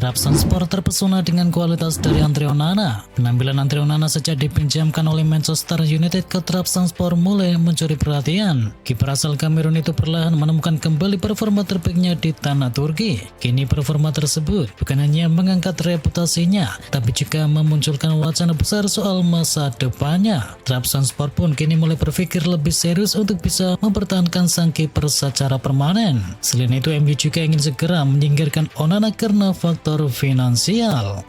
Trabzonspor terpesona dengan kualitas dari Andre Onana. Penampilan Andre Onana sejak dipinjamkan oleh Manchester United ke Trabzonspor mulai mencuri perhatian. Kiper asal Kamerun itu perlahan menemukan kembali performa terbaiknya di tanah Turki. Kini performa tersebut bukan hanya mengangkat reputasinya, tapi juga memunculkan wacana besar soal masa depannya. Trabzonspor pun kini mulai berpikir lebih serius untuk bisa mempertahankan sang kiper secara permanen. Selain itu, MU juga ingin segera menyingkirkan Onana karena faktor finansial.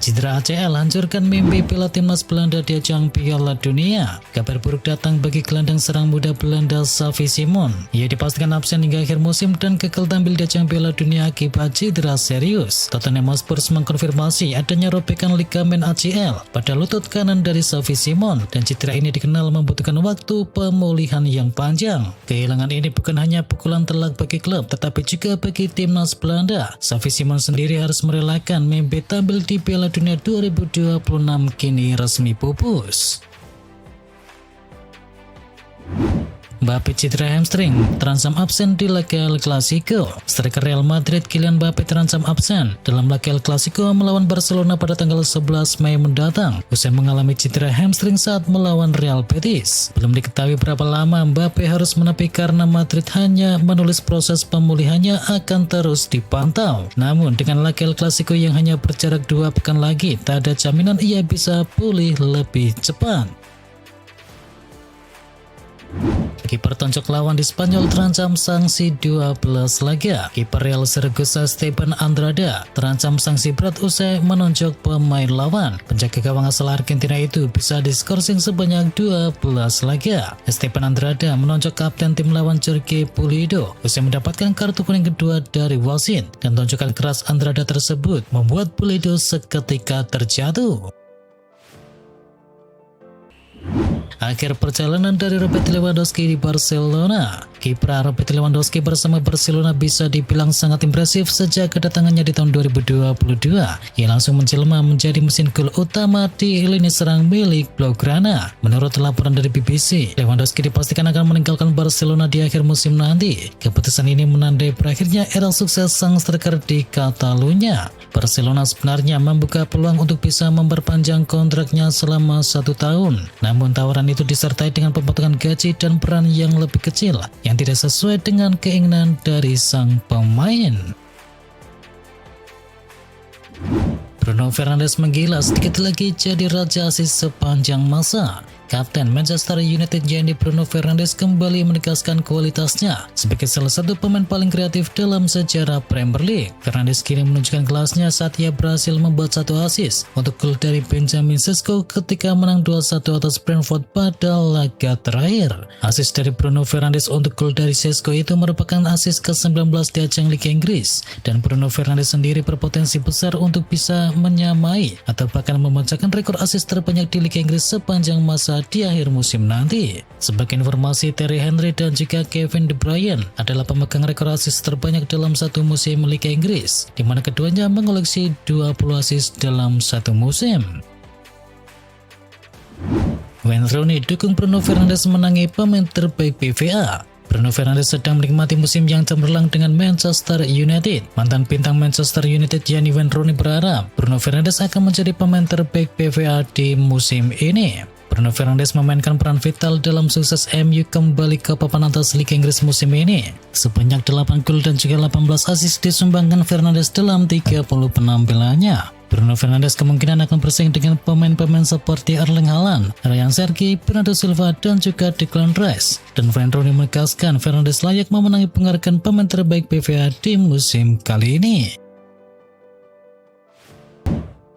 Cedera ACL hancurkan mimpi piala timnas Belanda di ajang Piala Dunia. Kabar buruk datang bagi gelandang serang muda Belanda Xavi Simons. Ia dipastikan absen hingga akhir musim dan gagal tampil di ajang Piala Dunia akibat cedera serius. Tottenham Hotspur mengkonfirmasi adanya robekan ligamen ACL pada lutut kanan dari Xavi Simons, dan cedera ini dikenal membutuhkan waktu pemulihan yang panjang. Kehilangan ini bukan hanya pukulan telak bagi klub, tetapi juga bagi timnas Belanda. Xavi Simons sendiri harus merelakan mimpi tampil di Piala Dunia 2026 kini resmi pupus. Mbappe cedera hamstring, terancam absen di laga El Clasico. Striker Real Madrid Kylian Mbappe terancam absen dalam laga El Clasico melawan Barcelona pada tanggal 11 Mei mendatang usai mengalami cedera hamstring saat melawan Real Betis. Belum diketahui berapa lama Mbappe harus menepi karena Madrid hanya menulis proses pemulihannya akan terus dipantau. Namun dengan laga El Clasico yang hanya berjarak 2 pekan lagi, tak ada jaminan ia bisa pulih lebih cepat. Kiper tonjok lawan di Spanyol terancam sanksi 12 laga. Kiper Real Zaragoza Stepan Andrada terancam sanksi berat usai menonjok pemain lawan. Penjaga gawang asal Argentina itu bisa diskorsing sebanyak 12 laga. Stepan Andrada menonjok kapten tim lawan Jorge Pulido usai mendapatkan kartu kuning kedua dari wasit, dan tonjokan keras Andrada tersebut membuat Pulido seketika terjatuh. Akhir perjalanan dari Robert Lewandowski di Barcelona. Kiprah Robert Lewandowski bersama Barcelona bisa dibilang sangat impresif sejak kedatangannya di tahun 2022. Ia langsung menjelma menjadi mesin gol utama di lini serang milik Blaugrana. Menurut laporan dari BBC, Lewandowski dipastikan akan meninggalkan Barcelona di akhir musim nanti. Keputusan ini menandai berakhirnya era sukses sang striker di Catalunya. Barcelona sebenarnya membuka peluang untuk bisa memperpanjang kontraknya selama 1 tahun. Namun tawaran itu disertai dengan pemotongan gaji dan peran yang lebih kecil yang tidak sesuai dengan keinginan dari sang pemain. Bruno Fernandes menggila, sedikit lagi jadi raja asis sepanjang masa. Kapten Manchester United Bruno Fernandes kembali menegaskan kualitasnya sebagai salah satu pemain paling kreatif dalam sejarah Premier League. Fernandes kini menunjukkan kelasnya saat ia berhasil membuat 1 assist untuk gol dari Benjamin Sesko ketika menang 2-1 atas Brentford pada laga terakhir. Assist dari Bruno Fernandes untuk gol dari Sesko itu merupakan assist ke-19 di ajang Liga Inggris, dan Bruno Fernandes sendiri berpotensi besar untuk bisa menyamai atau bahkan memecahkan rekor assist terbanyak di Liga Inggris sepanjang masa di akhir musim nanti. Sebagai informasi, Thierry Henry dan juga Kevin De Bruyne adalah pemegang rekor assist terbanyak dalam satu musim Liga Inggris, di mana keduanya mengoleksi 20 assist dalam satu musim. Wayne Rooney dukung Bruno Fernandes menangi pemain terbaik PVA. Bruno Fernandes sedang menikmati musim yang cemerlang dengan Manchester United. Mantan bintang Manchester United Wayne Rooney berharap Bruno Fernandes akan menjadi pemain terbaik PVA di musim ini. Bruno Fernandes memainkan peran vital dalam sukses MU kembali ke papan atas Liga Inggris musim ini. Sebanyak 8 gol dan juga 18 assist disumbangkan Fernandes dalam 30 penampilannya. Bruno Fernandes kemungkinan akan bersaing dengan pemain-pemain seperti Erling Haaland, Ryan Sergi, Bernardo Silva, dan juga Declan Rice. Dan Wayne Rooney menegaskan Fernandes layak memenangi penghargaan pemain terbaik PVA di musim kali ini.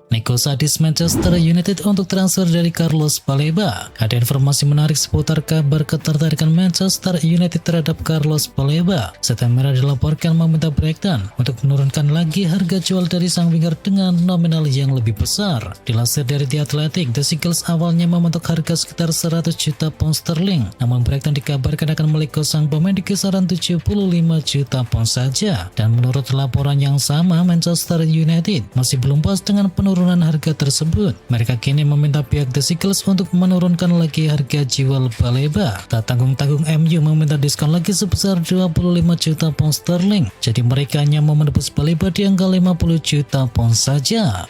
Nico sadis Manchester United untuk transfer dari Carlos Baleba. Ada informasi menarik seputar kabar ketertarikan Manchester United terhadap Carlos Baleba. Setan Merah dilaporkan meminta Brighton untuk menurunkan lagi harga jual dari sang winger dengan nominal yang lebih besar. Dilansir dari The Athletic, The Seagulls awalnya mematok harga sekitar 100 juta pound sterling. Namun Brighton dikabarkan akan melego sang pemain di kisaran 75 juta pound saja. Dan menurut laporan yang sama, Manchester United masih belum puas dengan penurunan penurunan harga tersebut. Mereka kini meminta pihak The Seagulls untuk menurunkan lagi harga jual Baleba. Tak tanggung-tanggung MU meminta diskon lagi sebesar 25 juta pound sterling. Jadi mereka hanya mau menebus Baleba di angka 50 juta pound saja.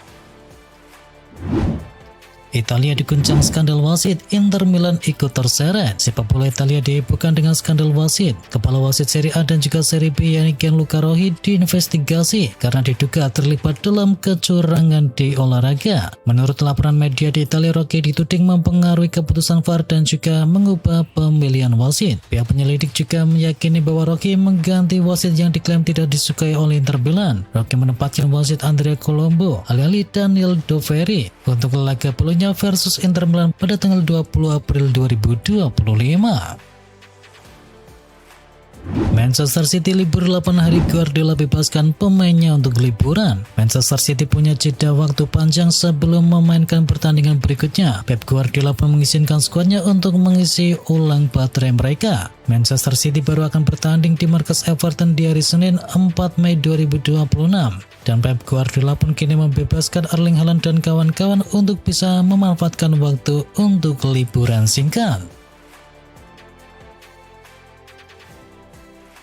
Italia diguncang skandal wasit, Inter Milan ikut terseret. Sepak bola Italia dihebohkan dengan skandal wasit. Kepala wasit Serie A dan juga Serie B yakni Gianluca Rohi diinvestigasi karena diduga terlibat dalam kecurangan di olahraga. Menurut laporan media di Italia, Rohi dituding mempengaruhi keputusan VAR dan juga mengubah pemilihan wasit. Pihak penyelidik juga meyakini bahwa Rohi mengganti wasit yang diklaim tidak disukai oleh Inter Milan. Rohi menempatkan wasit Andrea Colombo, alih-alih Daniel Doveri untuk laga Bologna versus Inter Milan pada tanggal 20 April 2025. Manchester City libur 8 hari, Guardiola bebaskan pemainnya untuk liburan. Manchester City punya jeda waktu panjang sebelum memainkan pertandingan berikutnya. Pep Guardiola pun mengizinkan skuadnya untuk mengisi ulang baterai mereka. Manchester City baru akan bertanding di markas Everton di hari Senin 4 Mei 2026. Dan Pep Guardiola pun kini membebaskan Erling Haaland dan kawan-kawan untuk bisa memanfaatkan waktu untuk liburan singkat.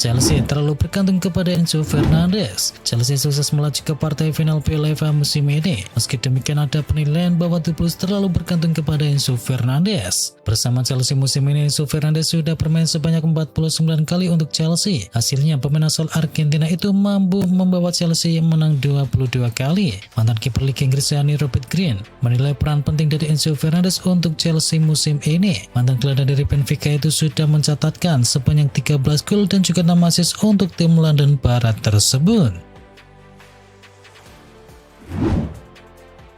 Chelsea terlalu bergantung kepada Enzo Fernandez. Chelsea sukses melaju ke partai final Piala FA musim ini. Meski demikian, ada penilaian bahwa The Blues terlalu bergantung kepada Enzo Fernandez. Bersama Chelsea musim ini, Enzo Fernandez sudah bermain sebanyak 49 kali untuk Chelsea. Hasilnya, pemain asal Argentina itu mampu membawa Chelsea menang 22 kali. Mantan kiper Liga Inggris yakni Robert Green menilai peran penting dari Enzo Fernandez untuk Chelsea musim ini. Mantan gelandang dari Benfica itu sudah mencatatkan sebanyak 13 gol dan juga 6 assist untuk tim London Barat tersebut.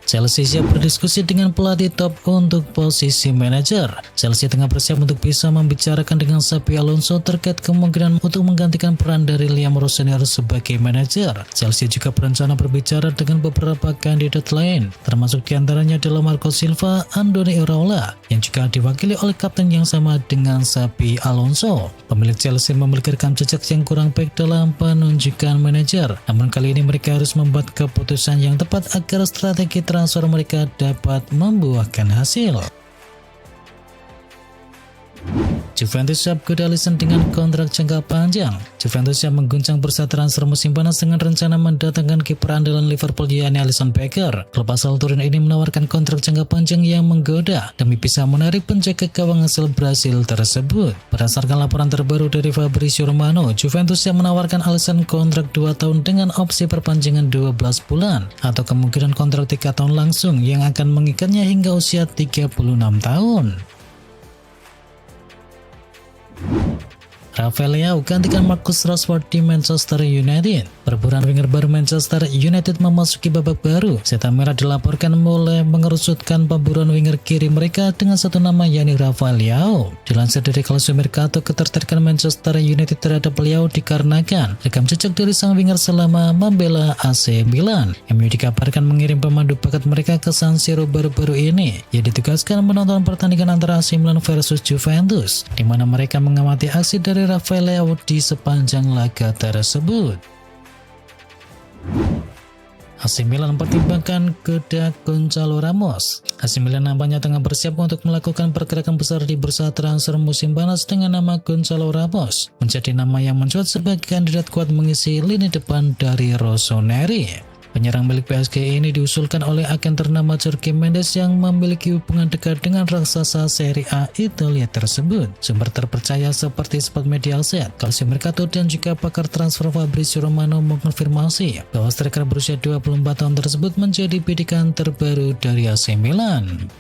Chelsea siap berdiskusi dengan pelatih top untuk posisi manajer. Chelsea tengah bersiap untuk bisa membicarakan dengan Xabi Alonso terkait kemungkinan untuk menggantikan peran dari Liam Rossoneri sebagai manajer. Chelsea juga berencana berbicara dengan beberapa kandidat lain, termasuk diantaranya adalah Marco Silva, Andoni Iraola, yang juga diwakili oleh kapten yang sama dengan Xabi Alonso. Pemilik Chelsea memiliki rekam jejak yang kurang baik dalam penunjukan manajer, namun kali ini mereka harus membuat keputusan yang tepat agar strategi transfer mereka dapat membuahkan hasil. Juventus siap goda Alisson dengan kontrak jangka panjang. Juventus siap mengguncang bursa transfer musim panas dengan rencana mendatangkan kiper andalan Liverpool yakni Alisson Becker. Klub asal Turin ini menawarkan kontrak jangka panjang yang menggoda demi bisa menarik penjaga gawang asal Brasil tersebut. Berdasarkan laporan terbaru dari Fabrizio Romano, Juventus siap menawarkan Alisson kontrak 2 tahun dengan opsi perpanjangan 12 bulan atau kemungkinan kontrak 3 tahun langsung yang akan mengikatnya hingga usia 36 tahun. Rafael Leao gantikan Marcus Rashford di Manchester United. Perburuan winger baru Manchester United memasuki babak baru. Setan Merah dilaporkan mulai mengerucutkan pemburuan winger kiri mereka dengan satu nama yakni Rafael Leao. Dilansir dari Calcio Mercato, ketertarikan Manchester United terhadap Leao dikarenakan rekam jejak dari sang winger selama membela AC Milan. MU dikabarkan mengirim pemandu bakat mereka ke San Siro baru-baru ini. Ia ditugaskan menonton pertandingan antara AC Milan versus Juventus, di mana mereka mengamati aksi dari Rafael Leao di sepanjang laga tersebut. AC Milan mempertimbangkan goda Gonzalo Ramos. AC Milan nampaknya tengah bersiap untuk melakukan pergerakan besar di bursa transfer musim panas dengan nama Gonzalo Ramos menjadi nama yang mencuat sebagai kandidat kuat mengisi lini depan dari Rossoneri. Penyerang milik PSG ini diusulkan oleh agen ternama Jorge Mendes yang memiliki hubungan dekat dengan raksasa Serie A Italia tersebut. Sumber terpercaya seperti Sport Media Asset, Calcio Mercato, dan juga pakar transfer Fabrizio Romano mengonfirmasi bahwa striker berusia 24 tahun tersebut menjadi bidikan terbaru dari AC Milan.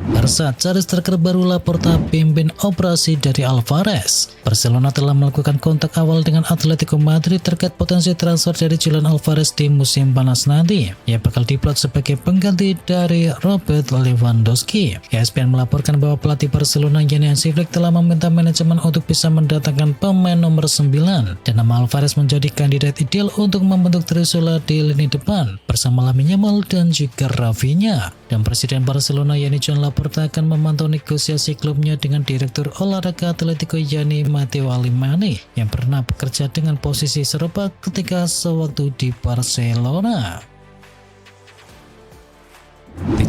Barca cari striker baru, Laporta pimpin operasi dari Alvarez. Barcelona telah melakukan kontak awal dengan Atletico Madrid terkait potensi transfer dari Julian Alvarez di musim panas nanti. Ia bakal diplot sebagai pengganti dari Robert Lewandowski. ESPN melaporkan bahwa pelatih Barcelona yakni Hansi Flick telah meminta manajemen untuk bisa mendatangkan pemain nomor 9 dan nama Alvarez menjadi kandidat ideal untuk membentuk trisula di lini depan bersama Lamine Yamal dan juga Rafinha. Dan Presiden Barcelona yakni Joan Laporta Jakarta akan memantau negosiasi klubnya dengan Direktur Olahraga Atletico Yani Matteo Alemany yang pernah bekerja dengan posisi serupa ketika sewaktu di Barcelona.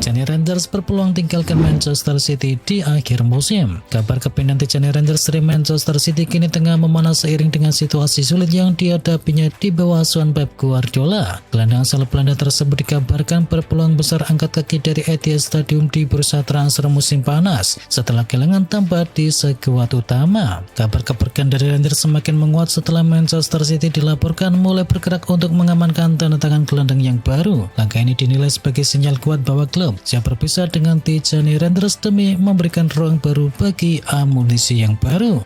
Tijani Rangers berpeluang tinggalkan Manchester City di akhir musim. Kabar kepindahan Tijani Rangers dari Manchester City kini tengah memanas seiring dengan situasi sulit yang dihadapinya di bawah asuhan Pep Guardiola. Gelandang asal Belanda tersebut dikabarkan berpeluang besar angkat kaki dari Etihad Stadium di bursa transfer musim panas setelah kehilangan tempat di skuad utama. Kabar kepergian dari Rangers semakin menguat setelah Manchester City dilaporkan mulai bergerak untuk mengamankan tanda tangan gelandang yang baru. Langkah ini dinilai sebagai sinyal kuat bahwa klub siap berpisah dengan Tijani Rangers demi memberikan ruang baru bagi amunisi yang baru.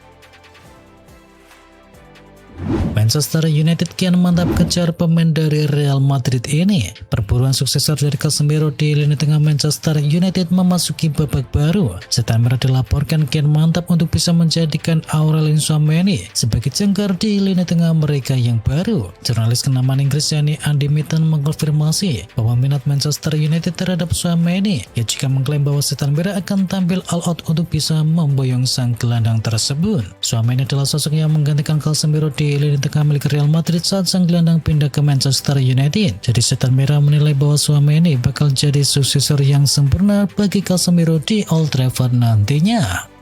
Manchester United kian mantap kejar pemain dari Real Madrid ini. Perburuan suksesor dari Casemiro di lini tengah Manchester United memasuki babak baru. Setan Merah dilaporkan kian mantap untuk bisa menjadikan Aurelien Tchouaméni sebagai jangkar di lini tengah mereka yang baru. Jurnalis kenamaan Inggris yakni Andy Mitten mengkonfirmasi bahwa minat Manchester United terhadap Tchouaméni. Ia juga mengklaim bahwa Setan Merah akan tampil all out untuk bisa memboyong sang gelandang tersebut. Tchouaméni adalah sosok yang menggantikan Casemiro di lini tengah milik Real Madrid saat sang gelandang pindah ke Manchester United. Jadi Setan Merah menilai bahwa Tchouaméni bakal jadi suksesor yang sempurna bagi Casemiro di Old Trafford nantinya.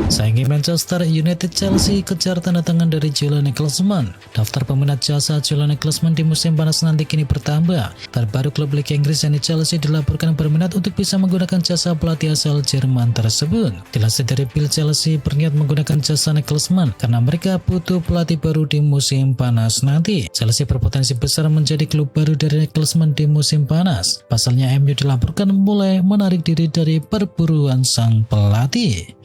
Saingi Manchester United, Chelsea kejar tanda tangan dari Julian Nagelsmann. Daftar peminat jasa Julian Nagelsmann di musim panas nanti kini bertambah. Terbaru klub Liga Inggris yakni Chelsea dilaporkan berminat untuk bisa menggunakan jasa pelatih asal Jerman tersebut. Dilansir dari Bill, Chelsea berniat menggunakan jasa Nagelsmann karena mereka butuh pelatih baru di musim panas nanti. Chelsea berpotensi besar menjadi klub baru dari Nagelsmann di musim panas. Pasalnya MU dilaporkan mulai menarik diri dari perburuan sang pelatih.